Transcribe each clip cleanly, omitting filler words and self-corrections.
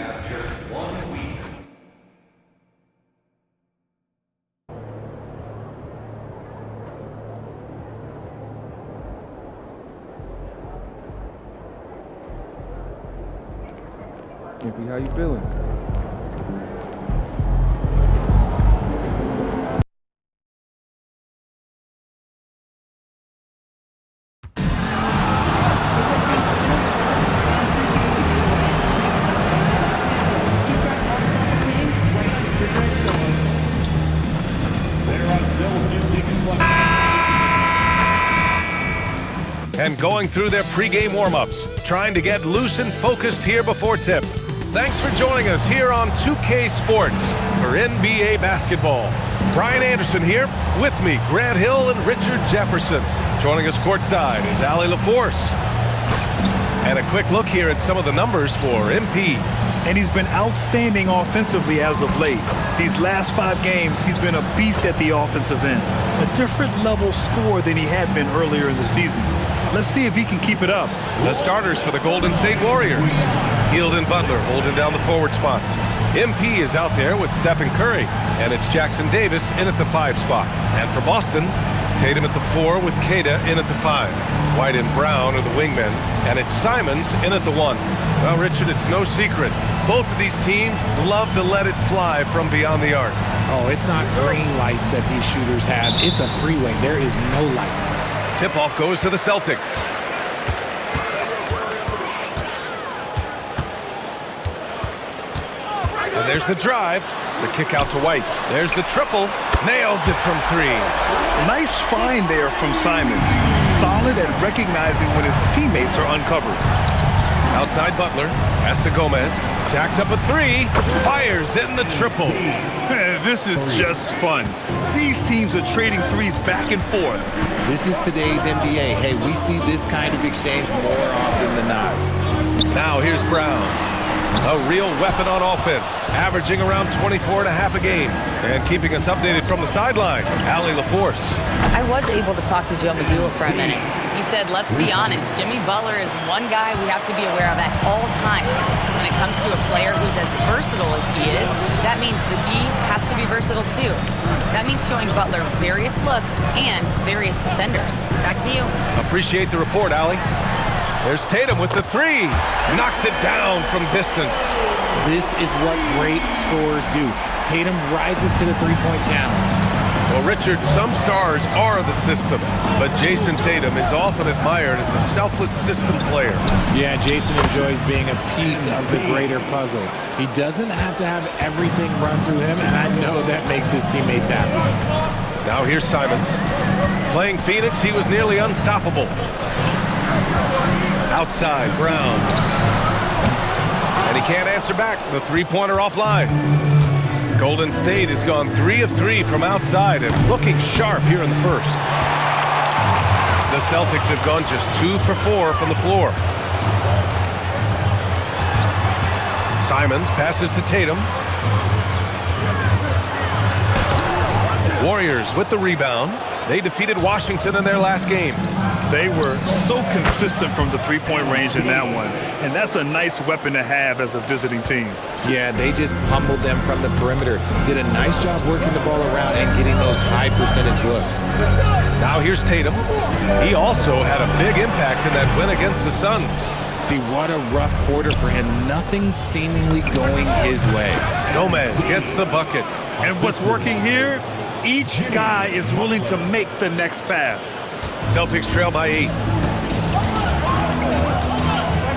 have just 1 week. Gimpy, how you feeling? And going through their pregame warm-ups, trying to get loose and focused here before tip. Thanks for joining us here on 2K Sports for NBA basketball. Brian Anderson here, with me, Grant Hill and Richard Jefferson. Joining us courtside is Allie LaForce. And a quick look here at some of the numbers for MP. And he's been outstanding offensively as of late. These last 5 games, he's been a beast at the offensive end. A different level scorer than he had been earlier in the season. Let's see if he can keep it up. The starters for the Golden State Warriors. Hield and Butler holding down the forward spots. MP is out there with Stephen Curry, and it's Jackson Davis in at the 5 spot. And for Boston, Tatum at the 4 with Queta in at the 5. White and Brown are the wingmen, and it's Simons in at the 1. Well, Richard, it's no secret. Both of these teams love to let it fly from beyond the arc. Oh, it's not green lights that these shooters have. It's a freeway. There is no lights. Tip-off goes to the Celtics. And there's the drive. The kick out to White. There's the triple. Nails it from 3. Nice find there from Simons. Solid at recognizing when his teammates are uncovered. Outside Butler. Pass to Gomez. Jacks up a 3. Fires in the triple. This is just fun. These teams are trading threes back and forth. This is today's NBA. Hey, we see this kind of exchange more often than not. Now here's Brown. A real weapon on offense, averaging around 24 and a half a game. And keeping us updated from the sideline, Allie LaForce. I was able to talk to Joe Mazzulla for a minute. He said, let's be honest, Jimmy Butler is one guy we have to be aware of at all times. When it comes to a player who's as versatile as he is, that means the D has to be versatile too. That means showing Butler various looks and various defenders. Back to you. Appreciate the report, Allie. There's Tatum with the 3. Knocks it down from distance. This is what great scorers do. Tatum rises to the three-point challenge. Well, Richard, some stars are the system, but Jason Tatum is often admired as a selfless system player. Yeah, Jason enjoys being a piece of the greater puzzle. He doesn't have to have everything run through him, and I know that makes his teammates happy. Now here's Simons. Playing Phoenix, he was nearly unstoppable. Outside, Brown. And he can't answer back. The three-pointer offline. Golden State has gone 3 of 3 from outside and looking sharp here in the first. The Celtics have gone just 2 for 4 from the floor. Simons passes to Tatum. Warriors with the rebound. They defeated Washington in their last game. They were so consistent from the three-point range in that one, and that's a nice weapon to have as a visiting team. Yeah, they just pummeled them from the perimeter. Did a nice job working the ball around and getting those high percentage looks. Now here's Tatum. He also had a big impact in that win against the Suns. See, what a rough quarter for him. Nothing seemingly going his way. Gomez gets the bucket. And what's working here? Each guy is willing to make the next pass. Celtics trail by 8.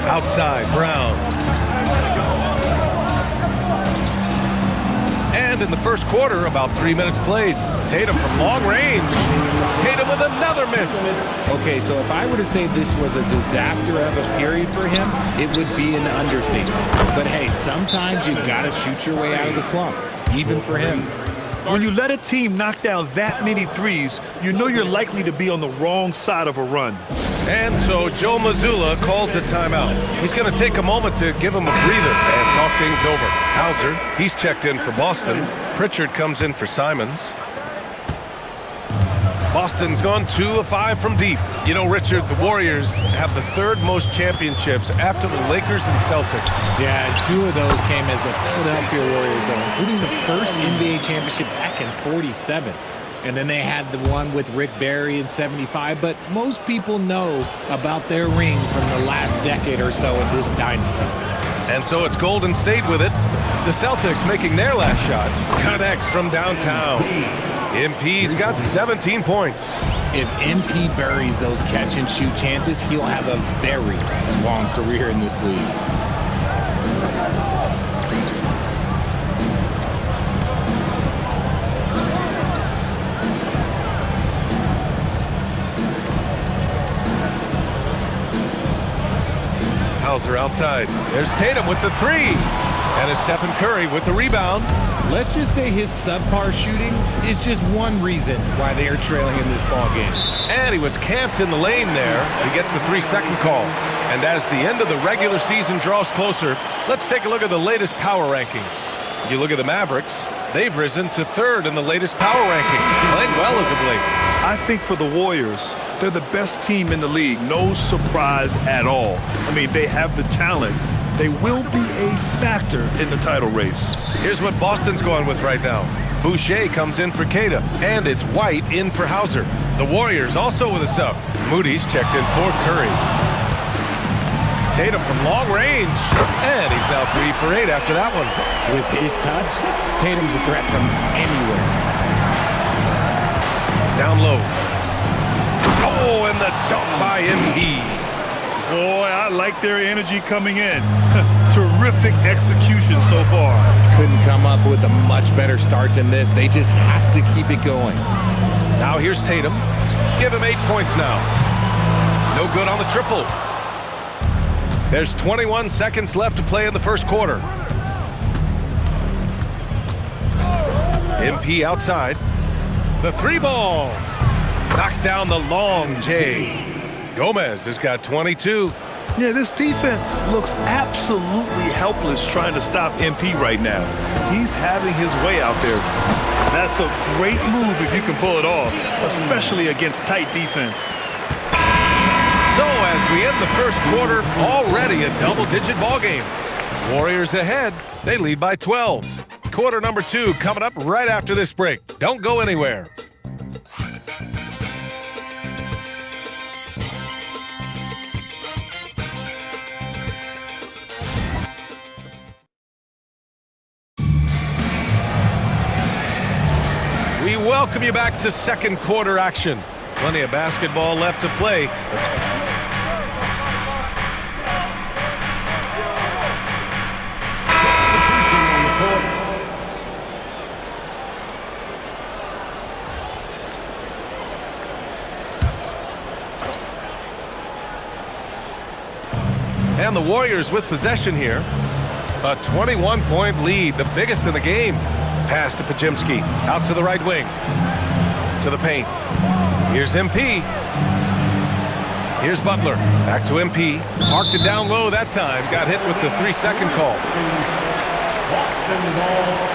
Outside, Brown. And in the first quarter, about 3 minutes played. Tatum from long range. Tatum with another miss. Okay, so if I were to say this was a disaster of a period for him, it would be an understatement. But hey, sometimes you gotta shoot your way out of the slump, even for him. When you let a team knock down that many threes, you know you're likely to be on the wrong side of a run. And so Joe Mazzulla calls the timeout. He's going to take a moment to give him a breather and talk things over. Hauser, he's checked in for Boston. Pritchard comes in for Simons. Boston's gone 2 of 5 from deep. You know, Richard, the Warriors have the 3rd most championships after the Lakers and Celtics. Yeah, and 2 of those came as the Philadelphia Warriors, though, including the first NBA championship back in '47. And then they had the one with Rick Barry in '75. But most people know about their rings from the last decade or so in this dynasty. And so it's Golden State with it. The Celtics making their last shot. Connects from downtown. MP's got 17 points. If MP buries those catch-and-shoot chances, he'll have a very long career in this league. Hauser outside. There's Tatum with the 3. And it's Stephen Curry with the rebound. Let's just say his subpar shooting is just one reason why they are trailing in this ball game. And he was camped in the lane there. He gets a 3-second call. And as the end of the regular season draws closer, let's take a look at the latest power rankings. You look at the Mavericks, they've risen to 3rd in the latest power rankings, playing well as of late. I think for the Warriors, they're the best team in the league. No surprise at all. I mean, they have the talent. They will be a factor in the title race. Here's what Boston's going with right now. Boucher comes in for Queta, and it's White in for Hauser. The Warriors also with a sub. Moody's checked in for Curry. Tatum from long range, and he's now 3 for 8 after that one. With his touch, Tatum's a threat from anywhere. Down low. Oh, and the dunk by MP. Boy, I like their energy coming in. Terrific execution so far. Couldn't come up with a much better start than this. They just have to keep it going. Now here's Tatum. Give him 8 points now. No good on the triple. There's 21 seconds left to play in the first quarter. MP outside. The 3 ball. Knocks down the long J. Gomez has got 22. Yeah, this defense looks absolutely helpless trying to stop MP right now. He's having his way out there. That's a great move if you can pull it off, especially against tight defense. So as we end the first quarter, already a double-digit ball game. Warriors ahead. They lead by 12. Quarter number 2 coming up right after this break. Don't go anywhere. We welcome you back to second quarter action. Plenty of basketball left to play. And the Warriors with possession here. A 21-point lead, the biggest in the game. Pass to Podziemski, out to the right wing. To the paint. Here's MP. Here's Butler, back to MP. Marked it down low that time. Got hit with the 3-second call. Boston ball.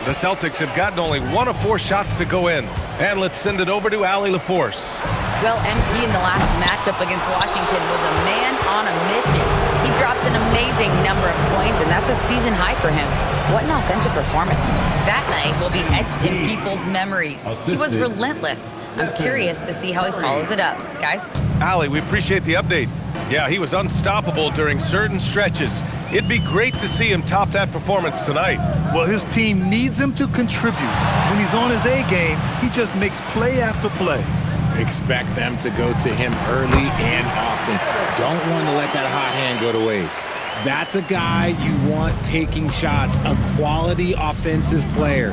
The Celtics have gotten only 1 of 4 shots to go in. And let's send it over to Allie LaForce. Well, MP in the last matchup against Washington was a man on a mission. He dropped an amazing number of points, and that's a season high for him. What an offensive performance. That night will be etched in people's memories. He was relentless. I'm curious to see how he follows it up. Guys? Allie, we appreciate the update. Yeah, he was unstoppable during certain stretches. It'd be great to see him top that performance tonight. Well, his team needs him to contribute. When he's on his A game, he just makes play after play. Expect them to go to him early and often. Don't want to let that hot hand go to waste. That's a guy you want taking shots, a quality offensive player.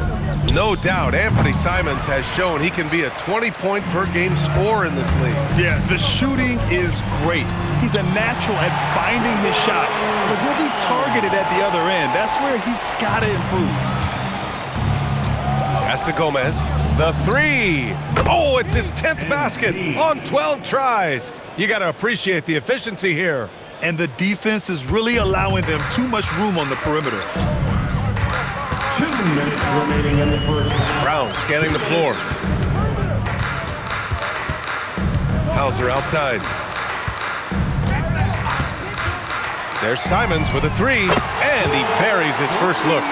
No doubt, Anthony Simons has shown he can be a 20-point-per-game scorer in this league. Yeah, the shooting is great. He's a natural at finding his shot, but he'll be targeted at the other end. That's where he's got to improve. Pass to Gomez. The 3. Oh, it's his 10th basket on 12 tries. You got to appreciate the efficiency here. And the defense is really allowing them too much room on the perimeter. 2 minutes remaining in the first half. Brown scanning the floor. Hauser outside. There's Simons with a three, and he buries his first look.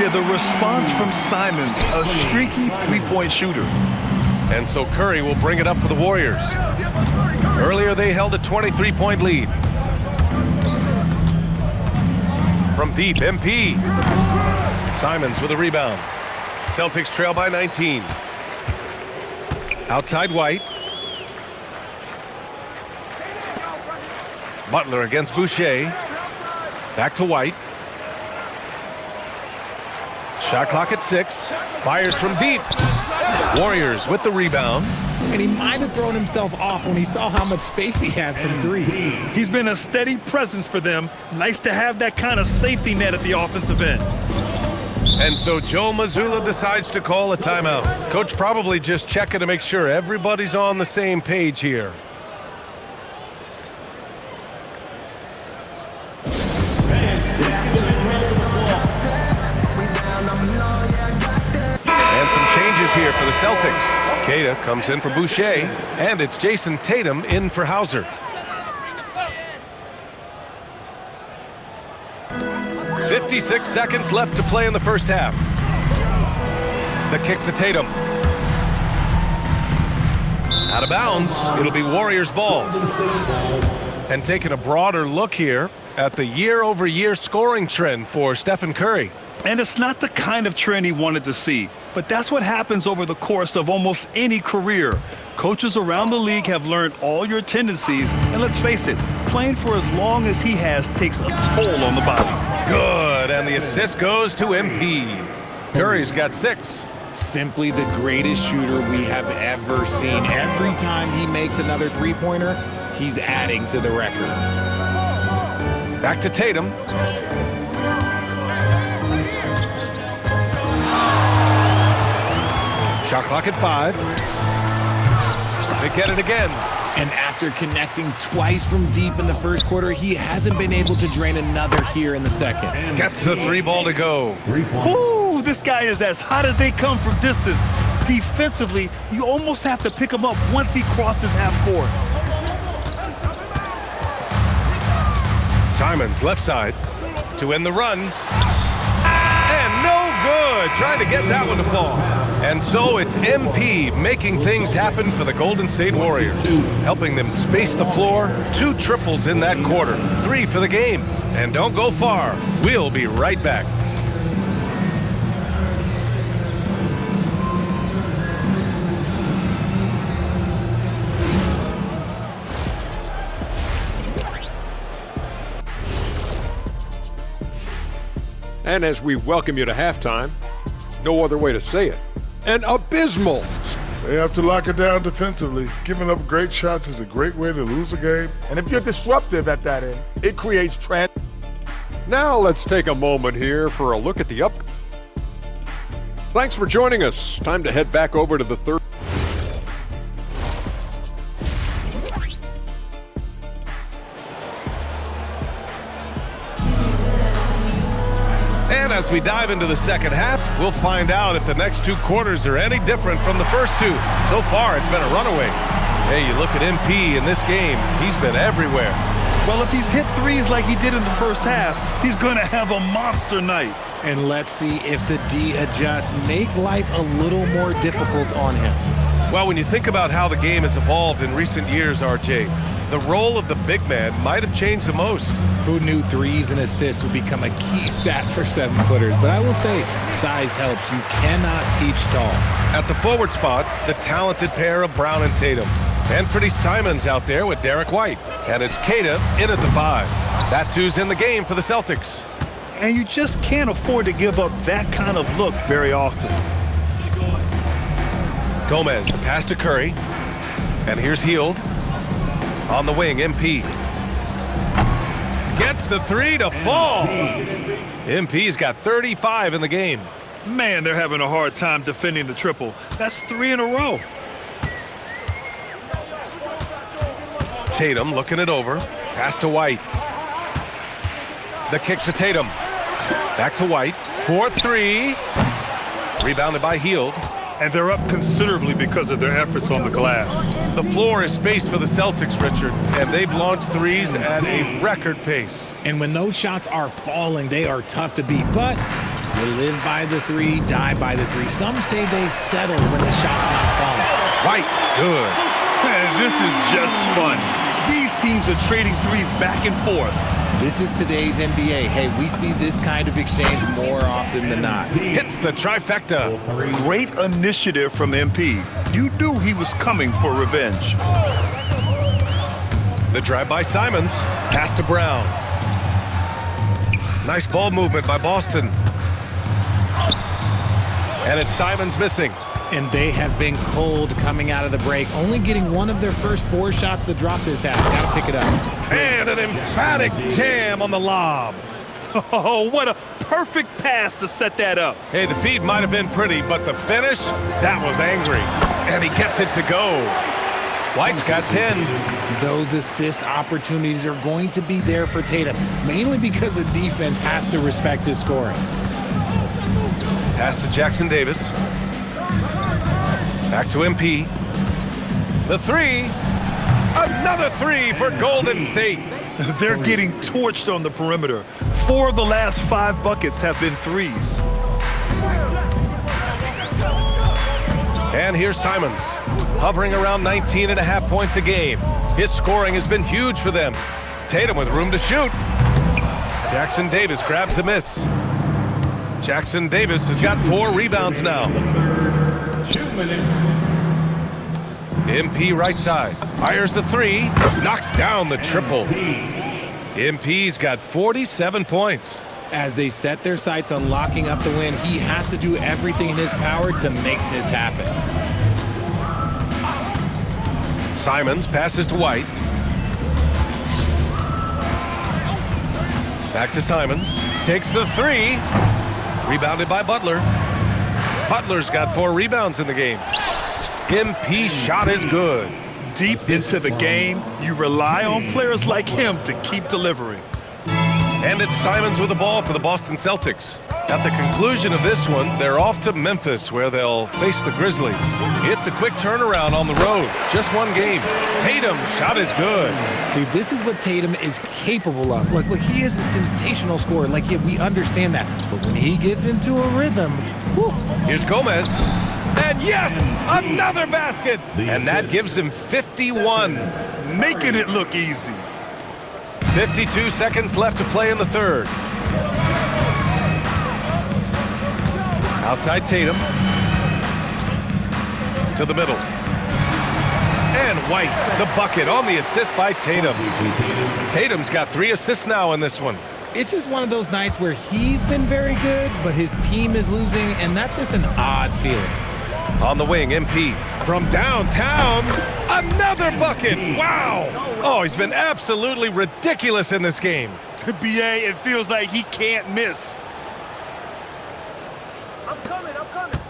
Yeah, the response from Simons, a streaky three-point shooter. And so Curry will bring it up for the Warriors. Earlier, they held a 23-point lead. From deep, MP. Simons with a rebound. Celtics trail by 19. Outside White. Butler against Boucher. Back to White. Shot clock at 6. Fires from deep. Warriors with the rebound. And he might have thrown himself off when he saw how much space he had from three. He's been a steady presence for them. Nice to have that kind of safety net at the offensive end. And so Joe Mazzulla decides to call a timeout. Coach probably just checking to make sure everybody's on the same page here. And some changes here for the Celtics. Queta comes in for Boucher, and it's Jason Tatum in for Hauser. 56 seconds left to play in the first half. The kick to Tatum. Out of bounds, it'll be Warriors ball. And taking a broader look here at the year-over-year scoring trend for Stephen Curry. And it's not the kind of trend he wanted to see, but that's what happens over the course of almost any career. Coaches around the league have learned all your tendencies, and let's face it, playing for as long as he has takes a toll on the body. Good, and the assist goes to MP. Curry's got 6. Simply the greatest shooter we have ever seen. Every time he makes another three-pointer, he's adding to the record. Back to Tatum. Shot clock at 5. They get it again. And after connecting twice from deep in the first quarter, he hasn't been able to drain another here in the second. Gets the 3 ball to go. 3 points. Woo, this guy is as hot as they come from distance. Defensively, you almost have to pick him up once he crosses half court. Simons left side to end the run. And no good. Trying to get that one to fall. And so it's MP making things happen for the Golden State Warriors, helping them space the floor. 2 triples in that quarter, 3 for the game. And don't go far. We'll be right back. And as we welcome you to halftime, no other way to say it, an abysmal. They have to lock it down defensively. Giving up great shots is a great way to lose a game. And if you're disruptive at that end, it creates Now let's take a moment here for a look at the up. Thanks for joining us. Time to head back over to the third. And as we dive into the second half, we'll find out if the next 2 quarters are any different from the first 2. So far, it's been a runaway. Hey, you look at MP in this game, he's been everywhere. Well, if he's hit threes like he did in the first half, he's going to have a monster night. And let's see if the D adjusts, make life a little more difficult on him. Well, when you think about how the game has evolved in recent years, RJ, the role of the big man might have changed the most. Who knew threes and assists would become a key stat for 7-footers? But I will say, size helps. You cannot teach tall. At the forward spots, the talented pair of Brown and Tatum. Anthony Simons out there with Derek White. And it's Queta in at the 5. That's who's in the game for the Celtics. And you just can't afford to give up that kind of look very often. Gomez, the pass to Curry. And here's Hield. On the wing, MP. Gets the 3 to fall. MP's got 35 in the game. Man, they're having a hard time defending the triple. That's 3 in a row. Tatum looking it over. Pass to White. The kick to Tatum. Back to White. 4-3. Rebounded by Hield. And they're up considerably because of their efforts on the glass. The floor is space for the Celtics, Richard, and they've launched threes at a record pace. And when those shots are falling, they are tough to beat. But you live by the three, die by the three. Some say they settle when the shot's not falling. White, good. Man, this is just fun. These teams are trading threes back and forth. This is today's NBA. Hey, we see this kind of exchange more often than not. Hits the trifecta. Great initiative from MP. You knew he was coming for revenge. The drive by Simons. Pass to Brown. Nice ball movement by Boston. And it's Simons missing. And they have been cold coming out of the break, only getting one of their first 4 shots to drop this half. Got to pick it up. And an emphatic jam on the lob. Oh, what a perfect pass to set that up. Hey, the feed might have been pretty, but the finish, that was angry. And he gets it to go. White's got 10. Those assist opportunities are going to be there for Tatum, mainly because the defense has to respect his scoring. Pass to Jackson Davis. Back to MP. The three. Another three for Golden State. They're getting torched on the perimeter. 4 of the last 5 buckets have been threes. And here's Simons, hovering around 19.5 points a game. His scoring has been huge for them. Tatum with room to shoot. Jackson Davis grabs the miss. Jackson Davis has got 4 rebounds now. 2 minutes. MP right side. Fires the three. Knocks down the triple. MP's got 47 points. As they set their sights on locking up the win, he has to do everything in his power to make this happen. Simons passes to White. Back to Simons. Takes the three. Rebounded by Butler. Butler's got 4 rebounds in the game. MP's shot is good. Deep into the game, you rely on players like him to keep delivering. And it's Simons with the ball for the Boston Celtics. At the conclusion of this one, they're off to Memphis, where they'll face the Grizzlies. It's a quick turnaround on the road. Just 1 game. Tatum, shot is good. See, this is what Tatum is capable of. Look, he is a sensational scorer. Like, yeah, we understand that. But when he gets into a rhythm, whew. Here's Gomez. And yes, another basket. And that gives him 51. Making it look easy. 52 seconds left to play in the third. Outside Tatum. To the middle. And White, the bucket on the assist by Tatum. Tatum's got 3 assists now in this one. It's just one of those nights where he's been very good, but his team is losing, and that's just an odd feeling. On the wing, MP. From downtown, another bucket. Wow. Oh, he's been absolutely ridiculous in this game. BA, it feels like he can't miss.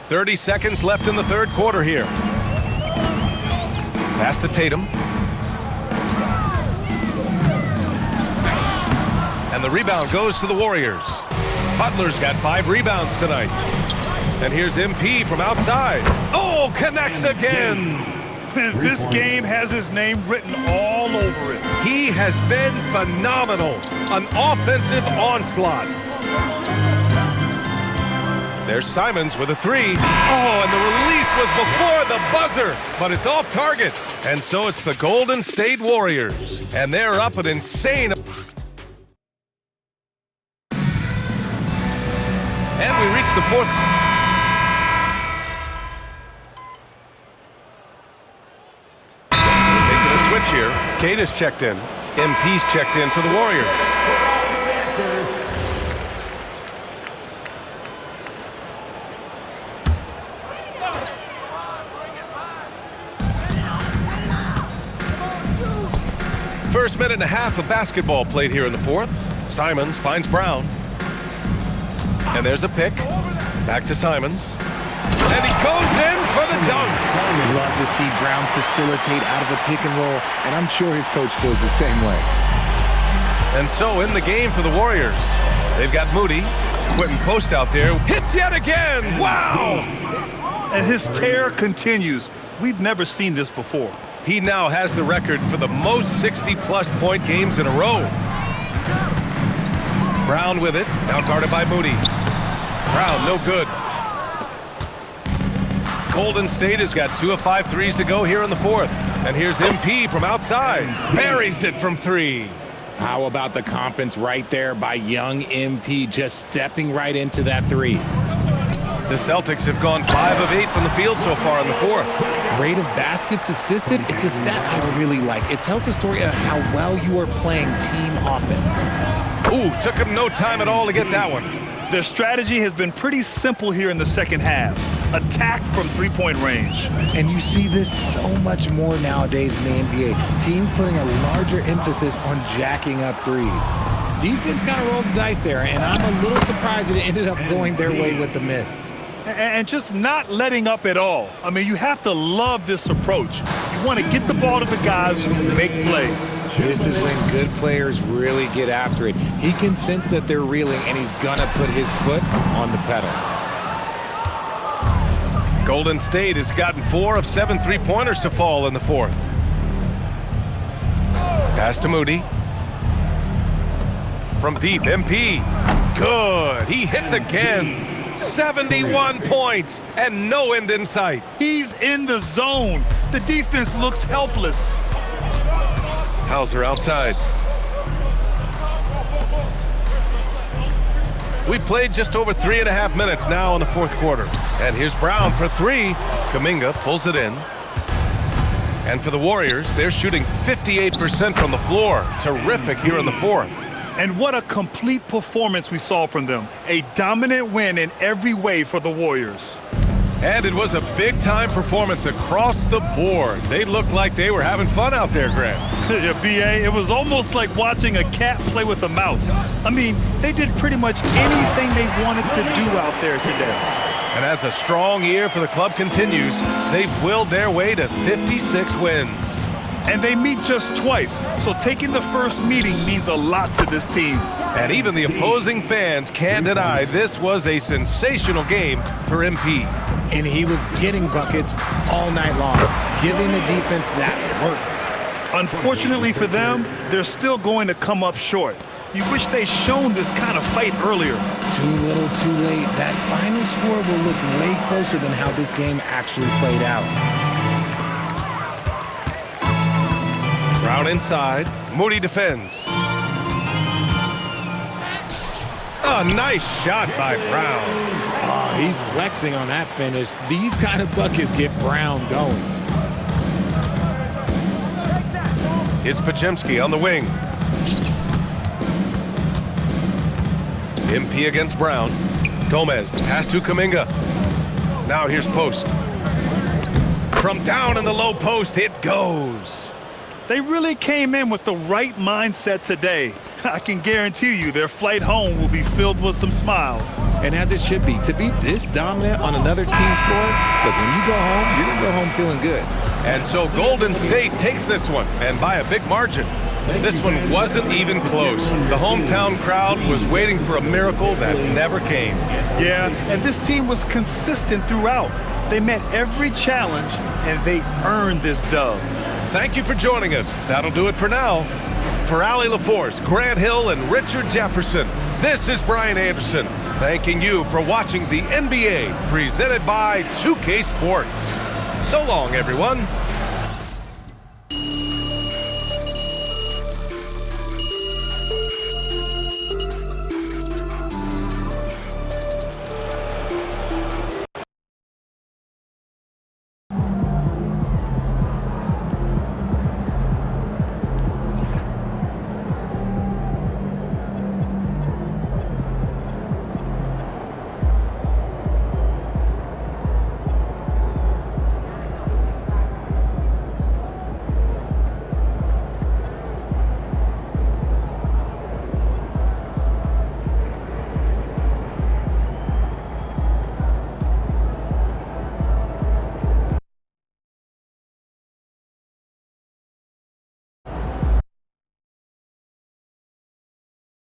30 seconds left in the third quarter here. Pass to Tatum. And the rebound goes to the Warriors. Butler's got 5 rebounds tonight. And here's MP from outside. Oh, connects again. This game has his name written all over it. He has been phenomenal. An offensive onslaught. There's Simons with a 3. Oh, and the release was before the buzzer, but it's off target. And so it's the Golden State Warriors. And they're up an insane... And we reach the fourth... Making a switch here. Kate is checked in. MP's checked in for the Warriors. First minute and a half of basketball played here in the fourth. Simons finds Brown. And there's a pick. Back to Simons. And he goes in for the dunk. Love to see Brown facilitate out of a pick and roll, and I'm sure his coach feels the same way. And so in the game for the Warriors, they've got Moody. Quentin Post out there. Hits yet again. Wow! And his tear continues. We've never seen this before. He now has the record for the most 60-plus point games in a row. Brown with it. Now guarded by Moody. Brown, no good. Golden State has got 2 of 5 threes to go here in the fourth. And here's MP from outside. Buries it from 3. How about the confidence right there by young MP, just stepping right into that 3. The Celtics have gone 5 of 8 from the field so far in the fourth. Rate of baskets assisted, it's a stat I really like. It tells the story of how well you are playing team offense. Ooh, took him no time at all to get that one. Their strategy has been pretty simple here in the second half. Attack from three-point range. And you see this so much more nowadays in the NBA. Teams putting a larger emphasis on jacking up threes. Defense kind of rolled the dice there, and I'm a little surprised that it ended up going their way with the miss. And just not letting up at all. I mean, you have to love this approach. You want to get the ball to the guys who make plays. This is when good players really get after it. He can sense that they're reeling, and he's going to put his foot on the pedal. Golden State has gotten 4 of 7 three-pointers to fall in the fourth. Pass to Moody. From deep, MP. Good. He hits again. 71 points and no end in sight. He's in the zone. The defense looks helpless. Hauser outside. We played just over 3.5 minutes now in the fourth quarter. And here's Brown for 3. Kuminga pulls it in. And for the Warriors, they're shooting 58% from the floor. Terrific here in the fourth. And what a complete performance we saw from them. A dominant win in every way for the Warriors. And it was a big-time performance across the board. They looked like they were having fun out there, Grant. Yeah, B.A., it was almost like watching a cat play with a mouse. I mean, they did pretty much anything they wanted to do out there today. And as a strong year for the club continues, they've willed their way to 56 wins. And they meet just twice, so taking the first meeting means a lot to this team. And even the opposing fans can't deny this was a sensational game for MP. And he was getting buckets all night long, giving the defense that work. Unfortunately for them, they're still going to come up short. You wish they'd shown this kind of fight earlier. Too little, too late. That final score will look way closer than how this game actually played out. Brown inside. Moody defends. A nice shot by Brown. Oh, he's flexing on that finish. These kind of buckets get Brown going. It's Podziemski on the wing. MP against Brown. Gomez, the pass to Kuminga. Now here's Post. From down in the low post, it goes. They really came in with the right mindset today. I can guarantee you their flight home will be filled with some smiles. And as it should be, to be this dominant on another team's floor, look, when you go home, you're going to go home feeling good. And so Golden State takes this one, and by a big margin. This one wasn't even close. The hometown crowd was waiting for a miracle that never came. Yeah, and this team was consistent throughout. They met every challenge, and they earned this dub. Thank you for joining us. That'll do it for now. For Allie LaForce, Grant Hill, and Richard Jefferson, this is Brian Anderson, thanking you for watching the NBA presented by 2K Sports. So long, everyone.